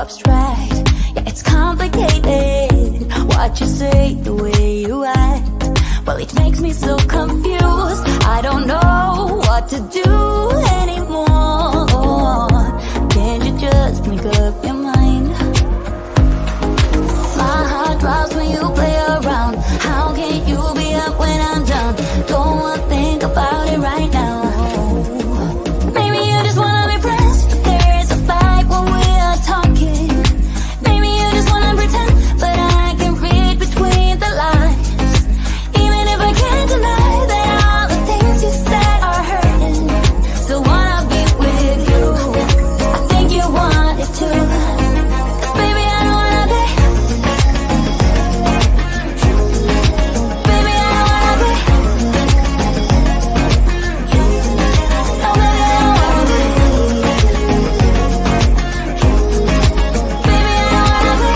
abstract. Yeah, it's complicated what you say, the way you act. Well, it makes me so confused. I don't know what to do anymore. Can't you just make up your mind? My heart drops when you play around. How can you be up when I'm down? Don't wanna think about it right now. Maybe you just wanna be friends, but there is a fight when we are talking. Maybe you just wanna pretend, but I can read between the lines. Even if I can't deny that all the things you said are hurting. Still wanna be with you. I think you want it too. 'Cause baby, I don't wanna be. Baby, I don't wanna be. No, baby, I don't wanna be. Baby, I don't wanna be.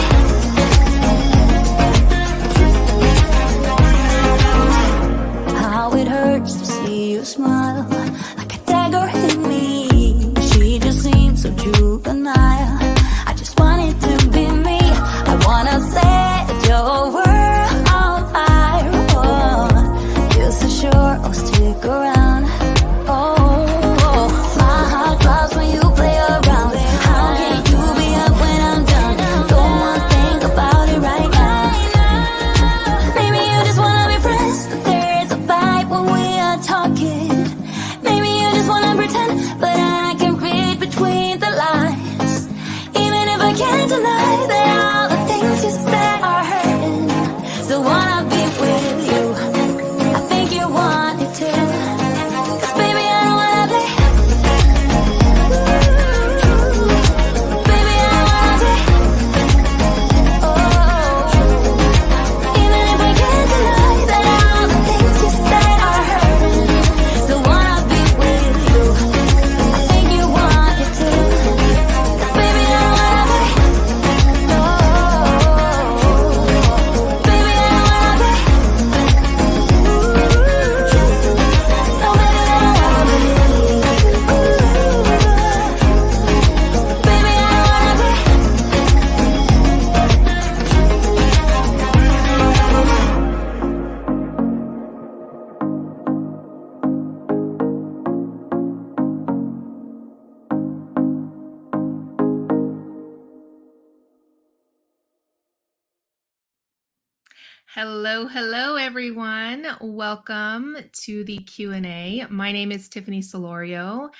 How it hurts to see you smile, like a dagger in me. She just seems so juvenile. I just want it to be me. I wanna set your world on fire. Oh, you're so sure I'll stick around. Oh, my heart drops when you play around. How can you be up when I'm down? Don't wanna think about it right now. Maybe you just wanna be friends, but there is a fight when we are talking. Maybe you just wanna pretend, but I can read between the lines. Even if I can't deny that all the things you said are hurting. Still wanna be with you. I think you want it too. 'Cause baby, I don't wanna be. Baby, I don't wanna be. Oh, even if I can't deny that all the things you said are hurting. Still wanna be with you. I think you want it too. 'Cause baby, I don't wanna be. No, baby, I don't wanna be. No, baby, I don't wanna be. Baby, I don't wanna be. Hello, everyone. Welcome to the Q&A. My name is Tiffany Solorio,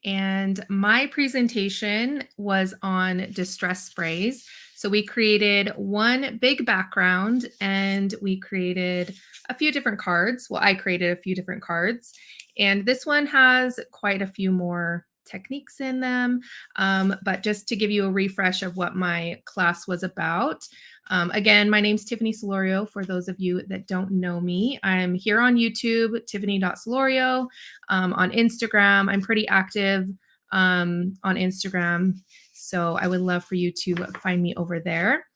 and my presentation was on distress sprays. So we created one big background, and we created a few different cards. Well, I created a few different cards, and this one has quite a few more techniques in them. But just to give you a refresh of what my class was about. Again, my name's Tiffany Solorio. For those of you that don't know me, I'm here on YouTube, tiffany.solorio. On Instagram, I'm pretty active on Instagram. So I would love for you to find me over there.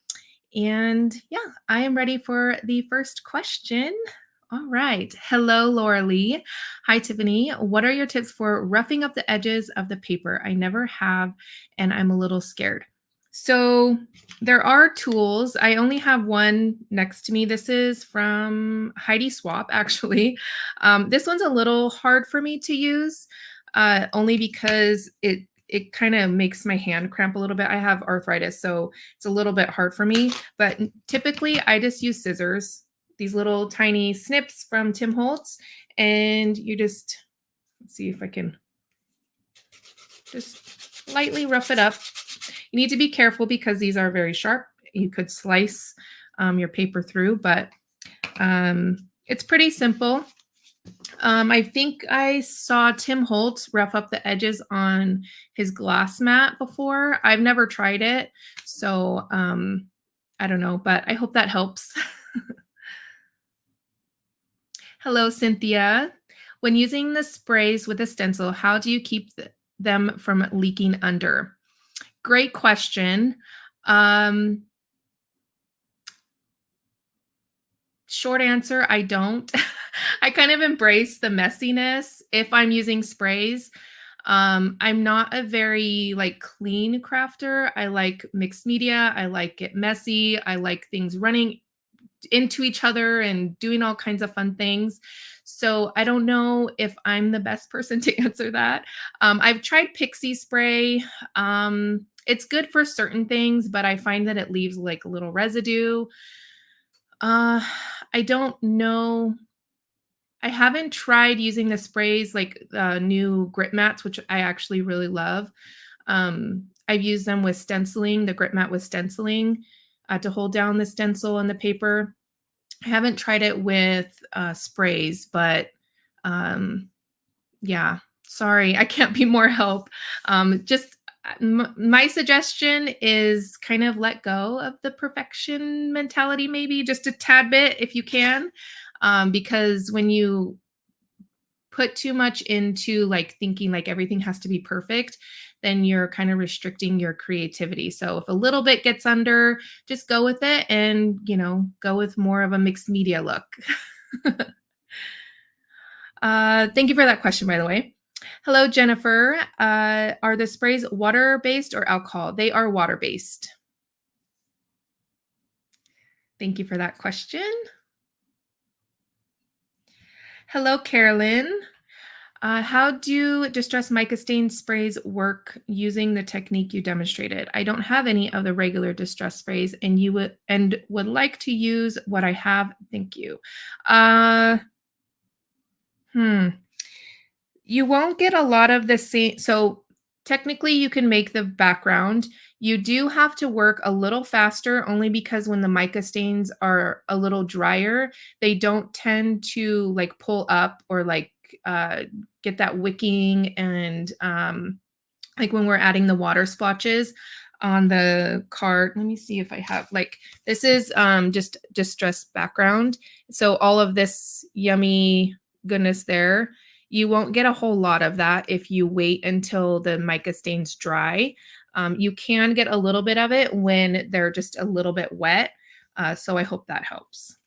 And yeah, I am ready for the first question. All right. Hello, Laura Lee. Hi, Tiffany. What are your tips for roughing up the edges of the paper? I never have, and I'm a little scared. So there are tools. I only have one next to me. This is from Heidi Swap, actually. This one's a little hard for me to use, only because it kind of makes my hand cramp a little bit. I have arthritis, so it's a little bit hard for me. But typically, I just use scissors, these little tiny snips from Tim Holtz, and you just, let's see if I can just lightly rough it up. You need to be careful because these are very sharp. You could slice your paper through, but it's pretty simple. I think I saw Tim Holtz rough up the edges on his glass mat before. I've never tried it, so I don't know, but I hope that helps. Hello, Cynthia. When using the sprays with a stencil, how do you keep them from leaking under? Great question. Short answer, I don't. I kind of embrace the messiness if I'm using sprays. I'm not a very like clean crafter. I like mixed media. I like it messy. I like things running into each other and doing all kinds of fun things. So I don't know if I'm the best person to answer that. I've tried pixie spray. It's good for certain things, but I find that it leaves like a little residue. Uh, I don't know. I haven't tried using the sprays like new grit mats, which I actually really love. I've used them with stenciling, the grit mat with stenciling to hold down the stencil and the paper. I haven't tried it with sprays, but yeah, sorry, I can't be more help. Just my suggestion is kind of let go of the perfection mentality, maybe just a tad bit if you can, because when you put too much into like thinking like everything has to be perfect, then you're kind of restricting your creativity. So if a little bit gets under, just go with it and, go with more of a mixed media look. Thank you for that question, by the way. Hello, Jennifer. Are the sprays water-based or alcohol? They are water-based. Thank you for that question. Hello, Carolyn. How do distress mica stain sprays work using the technique you demonstrated? I don't have any of the regular distress sprays, and would like to use what I have. Thank you. You won't get a lot of the same. So technically, you can make the background. You do have to work a little faster, only because when the mica stains are a little drier, they don't tend to like pull up or like get that wicking and like when we're adding the water splotches on the card. Let me see if I have like this is just distressed background. So all of this yummy goodness there, you won't get a whole lot of that if you wait until the mica stains dry. You can get a little bit of it when they're just a little bit wet. So I hope that helps.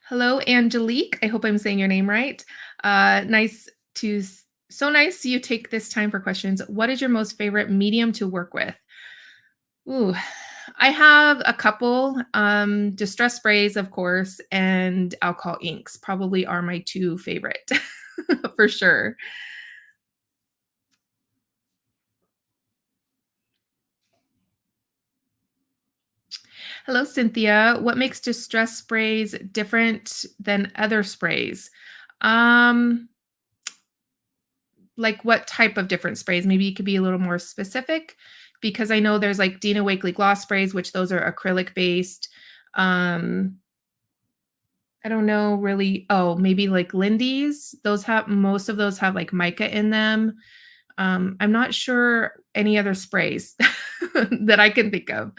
Hello, Angelique. I hope I'm saying your name right. So nice you take this time for questions. What is your most favorite medium to work with? Ooh, I have a couple. Distress sprays, of course, and alcohol inks probably are my two favorite for sure. Hello, Cynthia. What makes distress sprays different than other sprays? Um, like what type of different sprays? Maybe you could be a little more specific because I know there's like Dina Wakley gloss sprays, which those are acrylic based. I don't know really. Oh, maybe like Lindy's. Most of those have like mica in them. I'm not sure any other sprays that I can think of.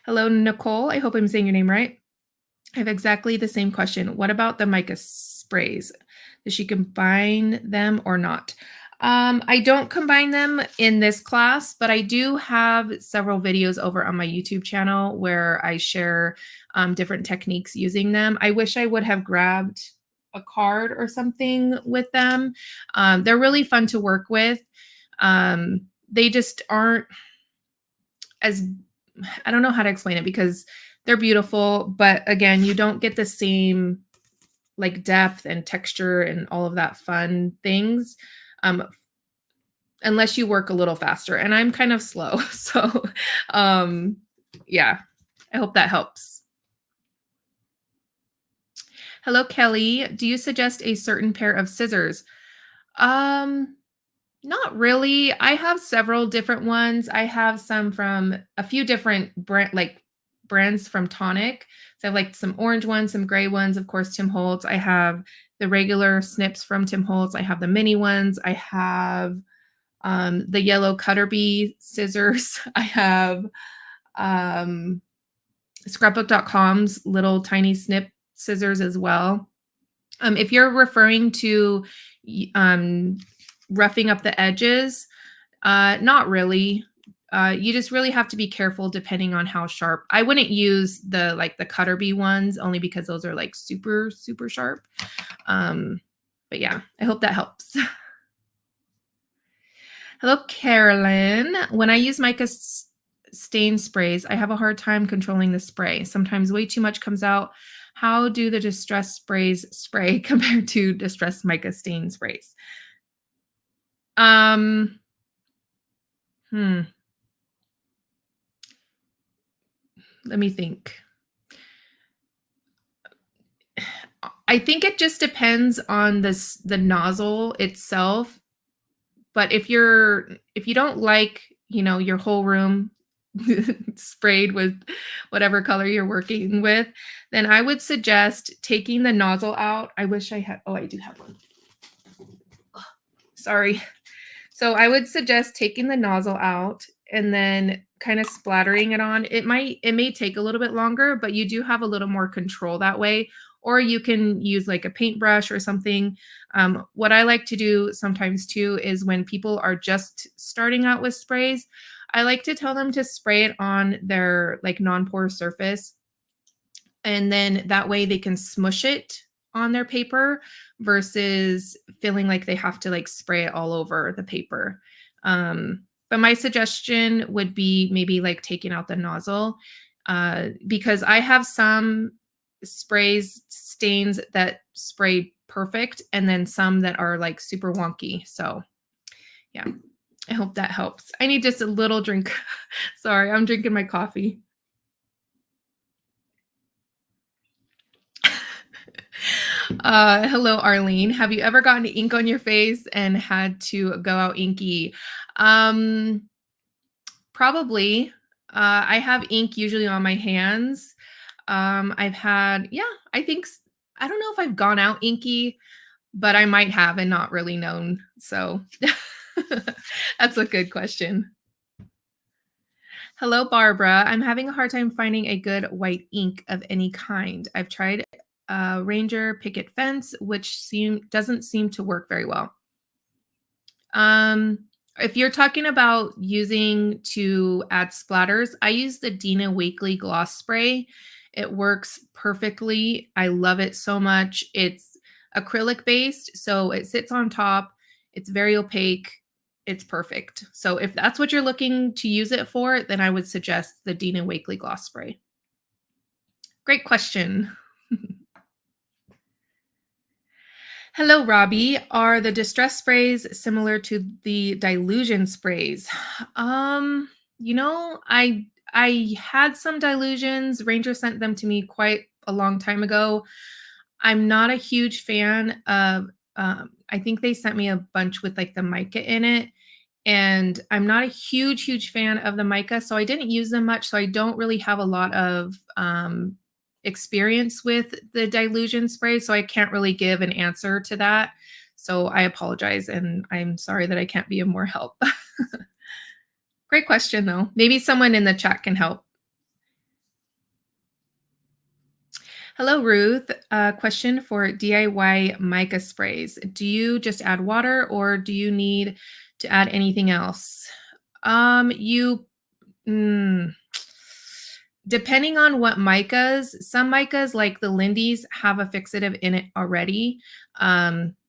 Hello, Nicole. I hope I'm saying your name right. I have exactly the same question. What about the Mica sprays? Does she combine them or not? I don't combine them in this class, but I do have several videos over on my YouTube channel where I share different techniques using them. I wish I would have grabbed a card or something with them. They're really fun to work with. They just aren't as, I don't know how to explain it because they're beautiful, but again, you don't get the same like depth and texture and all of that fun things unless you work a little faster. And I'm kind of slow. So yeah, I hope that helps. Hello, Kelly. Do you suggest a certain pair of scissors? Not really. I have several different ones. I have some from a few different brands from Tonic. So I have like some orange ones, some gray ones, of course, Tim Holtz. I have the regular snips from Tim Holtz. I have the mini ones. I have the yellow Cutter Bee scissors. I have scrapbook.com's little tiny snip scissors as well. If you're referring to roughing up the edges, not really. You just really have to be careful depending on how sharp. I wouldn't use the cutter bee ones only because those are like super, super sharp. But yeah, I hope that helps. Hello, Carolyn. When I use Mica stain sprays, I have a hard time controlling the spray. Sometimes way too much comes out. How do the distress sprays spray compared to distress mica stain sprays? Um, hmm. Let me think. I think it just depends on the nozzle itself. But if you don't like, your whole room sprayed with whatever color you're working with, then I would suggest taking the nozzle out. I wish I had, oh, I do have one. Sorry. So I would suggest taking the nozzle out and then kind of splattering it on. It may take a little bit longer, but you do have a little more control that way. Or you can use like a paintbrush or something. What I like to do sometimes too is when people are just starting out with sprays, I like to tell them to spray it on their like non-porous surface. And then that way they can smush it on their paper versus feeling like they have to like spray it all over the paper. But my suggestion would be maybe like taking out the nozzle because I have some sprays stains that spray perfect and then some that are like super wonky. So yeah, I hope that helps. I need just a little drink. Sorry, I'm drinking my coffee. Hello, Arlene. Have you ever gotten ink on your face and had to go out inky? Um, Probably. I have ink usually on my hands. I've had, yeah, I don't know if I've gone out inky, but I might have and not really known. So that's a good question. Hello, Barbara. I'm having a hard time finding a good white ink of any kind. I've tried Ranger Picket Fence, which doesn't seem to work very well. If you're talking about using to add splatters, I use the Dina Wakley Gloss Spray. It works perfectly. I love it so much. It's acrylic based, so it sits on top. It's very opaque. It's perfect. So if that's what you're looking to use it for, then I would suggest the Dina Wakley Gloss Spray. Great question. Hello, Robbie. Are the distress sprays similar to the dilution sprays? Um, I had some dilutions. Ranger sent them to me quite a long time ago. I'm not a huge fan of I think they sent me a bunch with like the mica in it. And I'm not a huge, huge fan of the mica, so I didn't use them much. So I don't really have a lot of experience with the dilution spray. So I can't really give an answer to that. So I apologize and I'm sorry that I can't be of more help. Great question, though. Maybe someone in the chat can help. Hello, Ruth. Question for DIY mica sprays. Do you just add water or do you need to add anything else? Depending on what micas, some micas like the Lindy's have a fixative in it already.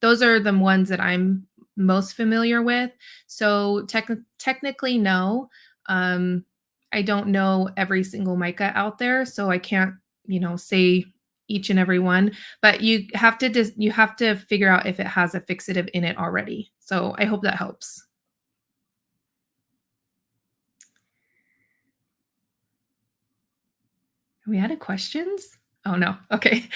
Those are the ones that I'm most familiar with. So technically, no. I don't know every single mica out there, so I can't, say each and every one. But you have to figure out if it has a fixative in it already. So I hope that helps. Are we out of questions? Oh, no. Okay.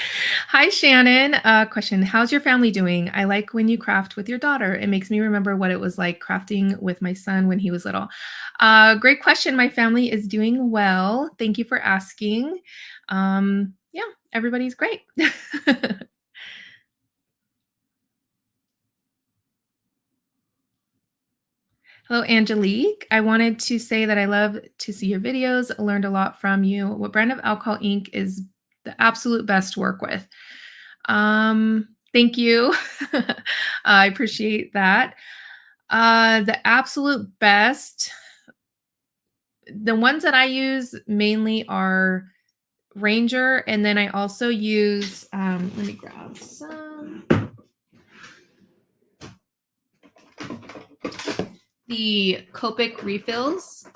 Hi, Shannon. Question. How's your family doing? I like when you craft with your daughter. It makes me remember what it was like crafting with my son when he was little. Great question. My family is doing well. Thank you for asking. Yeah, everybody's great. Hello, Angelique. I wanted to say that I love to see your videos. I learned a lot from you. What brand of alcohol ink is the absolute best to work with? Thank you. I appreciate that. The absolute best. The ones that I use mainly are Ranger, and then I also use, let me grab some. The Copic refills.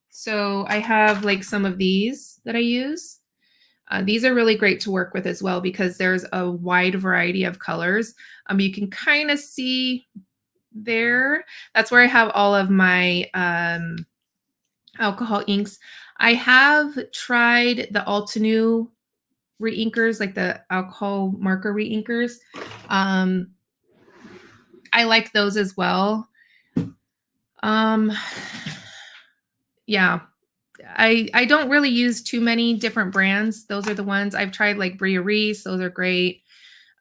So I have like some of these that I use. These are really great to work with as well because there's a wide variety of colors. You can kind of see there. That's where I have all of my alcohol inks. I have tried the Altenew reinkers, like the alcohol marker reinkers. I like those as well. Yeah, I don't really use too many different brands. Those are the ones I've tried, like Bria Reese. Those are great.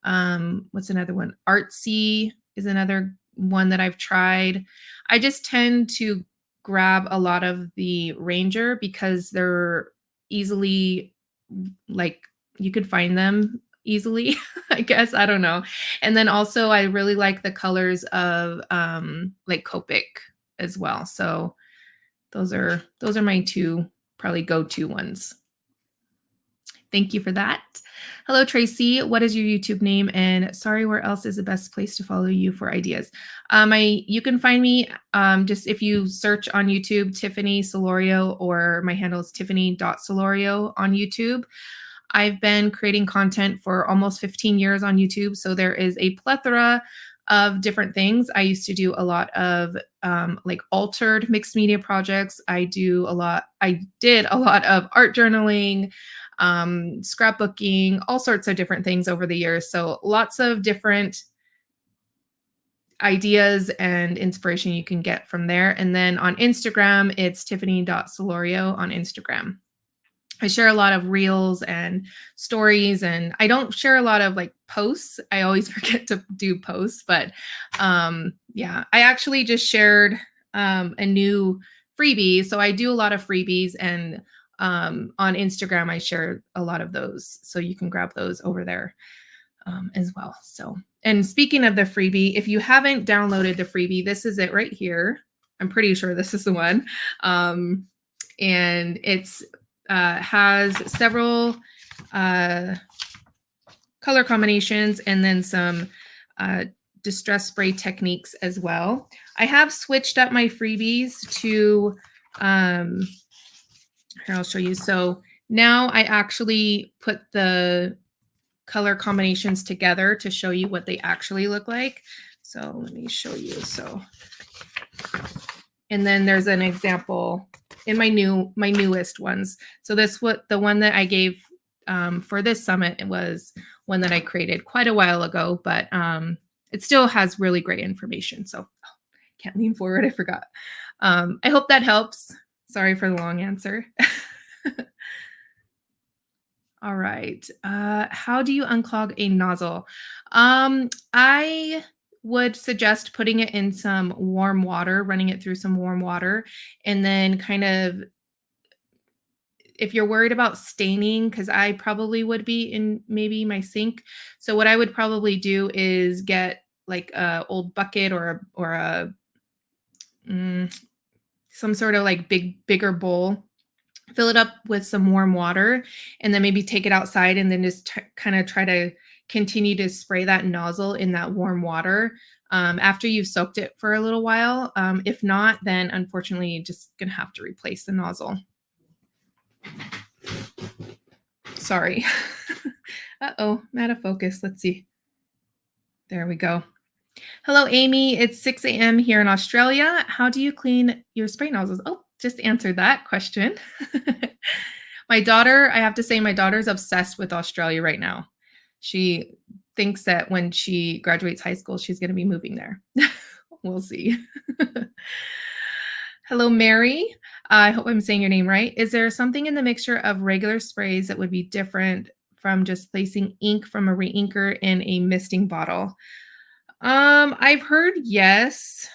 What's another one? Artsy is another one that I've tried. I just tend to grab a lot of the Ranger because they're easily, like, you could find them easily, I guess. I don't know. And then also I really like the colors of like Copic as well. So those are my two probably go-to ones. Thank you for that. Hello, Tracy. What is your YouTube name? And sorry, where else is the best place to follow you for ideas? You can find me just if you search on YouTube, Tiffany Solorio, or my handle is tiffany.solorio on YouTube. I've been creating content for almost 15 years on YouTube, so there is a plethora of different things. I used to do a lot of like altered mixed media projects. I did a lot of art journaling, scrapbooking, all sorts of different things over the years. So lots of different ideas and inspiration you can get from there. And then on Instagram, it's tiffany.solorio on Instagram. I share a lot of reels and stories, and I don't share a lot of like posts. I always forget to do posts, but yeah, I actually just shared a new freebie. So I do a lot of freebies, and on Instagram, I share a lot of those. So you can grab those over there as well. So, and speaking of the freebie, if you haven't downloaded the freebie, this is it right here. I'm pretty sure this is the one. And it's has several color combinations and then some distress spray techniques as well. I have switched up my freebies to, here I'll show you. So now I actually put the color combinations together to show you what they actually look like. So let me show you. So, and then there's an example in my newest ones. So the one that I gave for this summit, it was one that I created quite a while ago, but it still has really great information. So can't lean forward, I forgot. I hope that helps. Sorry for the long answer. All right. How do you unclog a nozzle? I would suggest putting it in some warm water, running it through some warm water, and then kind of, if you're worried about staining, because I probably would be in maybe my sink. So what I would probably do is get like a old bucket or a some sort of like bigger bowl, fill it up with some warm water, and then maybe take it outside and then just kind of try to continue to spray that nozzle in that warm water after you've soaked it for a little while. If not, then unfortunately, you're just going to have to replace the nozzle. Sorry. Uh-oh, I'm out of focus. Let's see. There we go. Hello, Amy. It's 6 a.m. here in Australia. How do you clean your spray nozzles? Oh, just answered that question. My daughter, I have to say, my daughter's obsessed with Australia right now. She thinks that when she graduates high school, she's going to be moving there. We'll see. Hello, Mary. I hope I'm saying your name right. Is there something in the mixture of regular sprays that would be different from just placing ink from a reinker in a misting bottle? I've heard yes.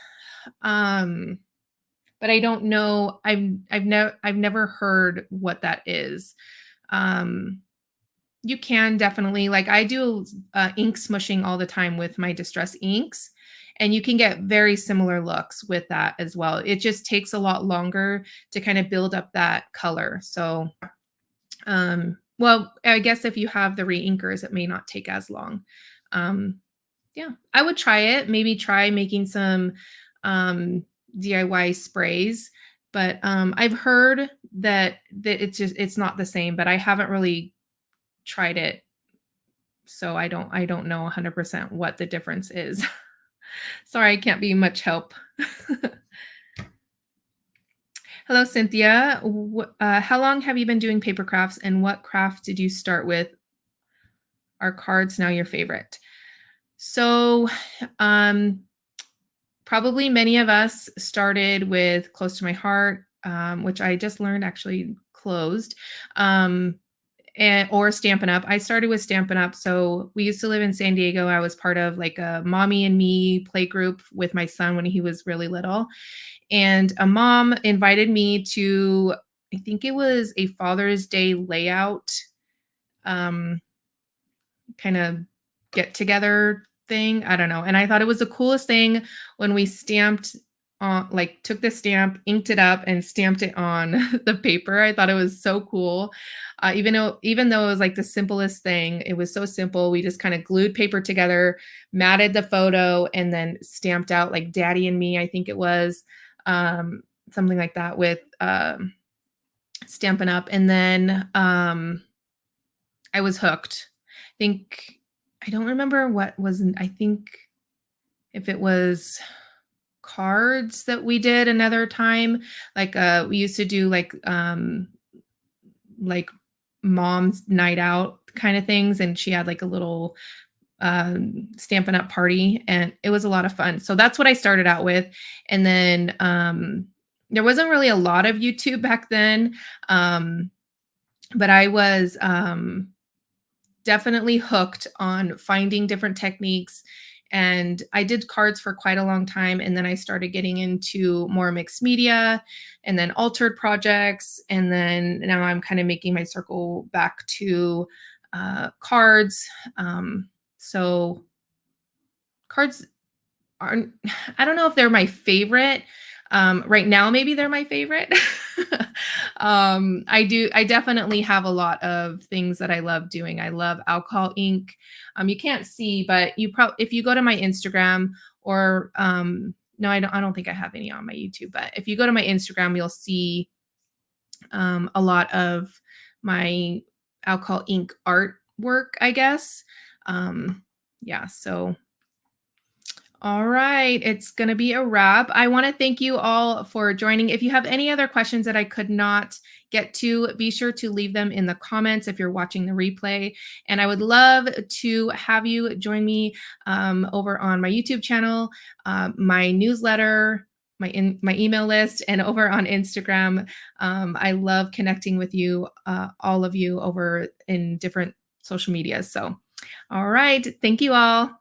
But I don't know. I've never heard what that is. You can definitely, like, I do ink smushing all the time with my distress inks, And you can get very similar looks with that as well. It just takes a lot longer to kind of build up that color. So, well, I guess if you have the reinkers, it may not take as long. Yeah, I would try it. Maybe try making some DIY sprays. But I've heard that it's not the same, but I haven't really tried it, so I don't know 100% what the difference is. Sorry, I can't be much help. Hello, Cynthia. How long have you been doing paper crafts, and what craft did you start with? Are cards now your favorite? So, probably many of us started with Close to My Heart, which I just learned actually closed, or Stampin' Up. I started with Stampin' Up. So we used to live in San Diego. I was part of like a mommy and me play group with my son when he was really little. And a mom invited me to, I think it was a Father's Day layout, um, kind of get together thing. I don't know. And I thought it was the coolest thing when we stamped on, like, took the stamp, inked it up, and stamped it on the paper. I thought it was so cool. Even though it was like the simplest thing, it was so simple. We just kind of glued paper together, matted the photo, and then stamped out like Daddy and Me, I think it was, something like that with Stampin' Up. And then I was hooked. Think I don't remember what was I think if it was cards that we did another time. Like we used to do like mom's night out kind of things, and she had like a little Stampin' Up party, and it was a lot of fun. So that's what I started out with. And then there wasn't really a lot of YouTube back then. But I was definitely hooked on finding different techniques. And I did cards for quite a long time. And then I started getting into more mixed media and then altered projects. And then now I'm kind of making my circle back to cards. So cards aren't, I don't know if they're my favorite. Right now, maybe they're my favorite. I definitely have a lot of things that I love doing. I love alcohol ink. You can't see, but if you go to my Instagram or, no, I don't think I have any on my YouTube, but if you go to my Instagram, you'll see, a lot of my alcohol ink artwork, I guess. Yeah, so all right, it's going to be a wrap. I want to thank you all for joining. If you have any other questions that I could not get to, be sure to leave them in the comments if you're watching the replay. And I would love to have you join me over on my YouTube channel, my newsletter, my email list, and over on Instagram. I love connecting with you, all of you over in different social medias. So, all right, thank you all.